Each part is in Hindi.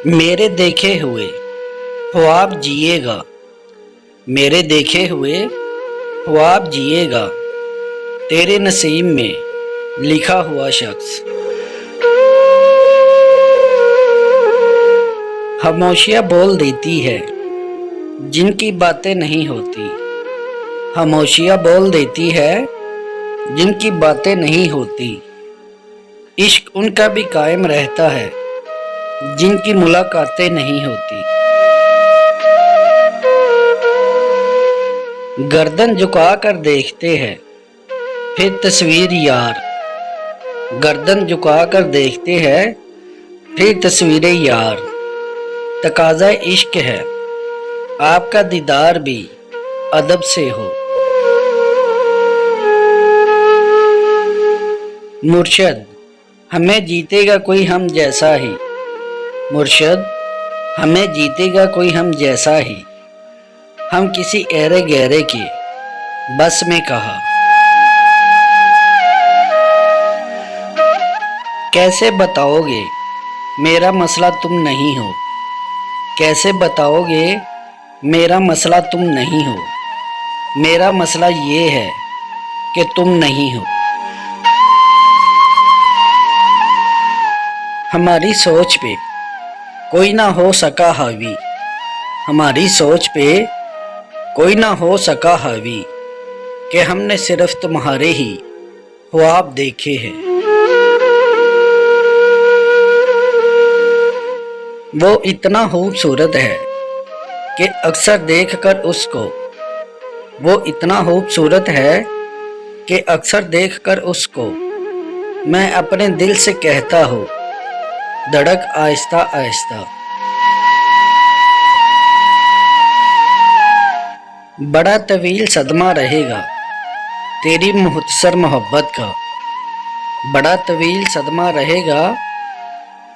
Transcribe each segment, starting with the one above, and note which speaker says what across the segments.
Speaker 1: मेरे देखे हुए ख्वाब जिएगा, मेरे देखे हुए ख्वाब जिएगा, तेरे नसीब में लिखा हुआ शख्स। खामोशियाँ बोल देती है जिनकी बातें नहीं होती, खामोशियाँ बोल देती है जिनकी बातें नहीं होती। इश्क उनका भी कायम रहता है जिनकी मुलाकातें नहीं होती। गर्दन झुका कर देखते हैं फिर तस्वीर यार, गर्दन झुका कर देखते हैं फिर तस्वीरें यार। तकाज़ा इश्क है आपका दीदार भी अदब से हो। मुर्शद हमें जीतेगा कोई हम जैसा ही, मुर्शद हमें जीतेगा कोई हम जैसा ही। हम किसी ऐरे गहरे के बस में कहा। कैसे बताओगे मेरा मसला तुम नहीं हो, कैसे बताओगे मेरा मसला तुम नहीं हो। मेरा मसला ये है कि तुम नहीं हो। हमारी सोच पे कोई ना हो सका हावी, हमारी सोच पे कोई ना हो सका हावी, कि हमने सिर्फ तुम्हारे ही ख्वाब देखे हैं। वो इतना खूबसूरत है कि अक्सर देखकर उसको, वो इतना खूबसूरत है कि अक्सर देखकर उसको मैं अपने दिल से कहता हूँ धड़क आहिस्ता आहिस्ता। बड़ा तवील सदमा रहेगा तेरी मुख्तसर मोहब्बत का, बड़ा तवील सदमा रहेगा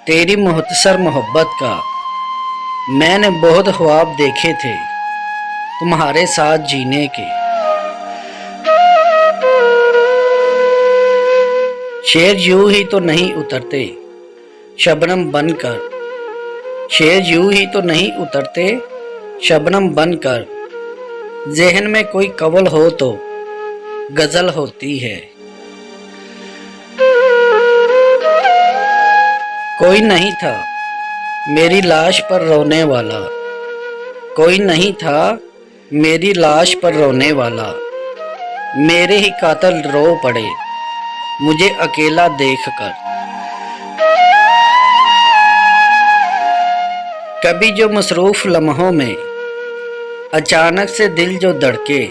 Speaker 1: तेरी मुख्तसर मोहब्बत का। मैंने बहुत ख्वाब देखे थे तुम्हारे साथ जीने के। शेर यूं ही तो नहीं उतरते शबनम बनकर, शेर यूं ही तो नहीं उतरते शबनम बनकर। ज़हन में कोई कवल हो तो गज़ल होती है। कोई नहीं था मेरी लाश पर रोने वाला, कोई नहीं था मेरी लाश पर रोने वाला। मेरे ही कातिल रो पड़े मुझे अकेला देखकर। कभी जो मसरूफ लम्हों में अचानक से दिल जो धड़के,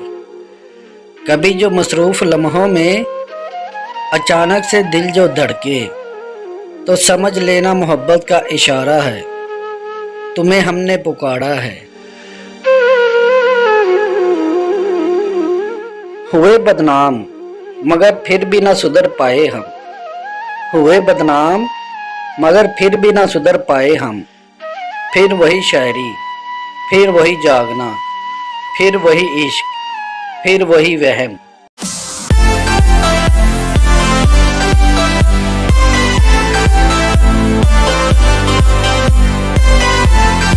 Speaker 1: कभी जो मसरूफ लम्हों में अचानक से दिल जो धड़के, तो समझ लेना मोहब्बत का इशारा है तुम्हें हमने पुकारा है। हुए बदनाम मगर फिर भी ना सुधर पाए हम, हुए बदनाम मगर फिर भी ना सुधर पाए हम। फिर वही शायरी, फिर वही जागना, फिर वही इश्क, फिर वही वहम।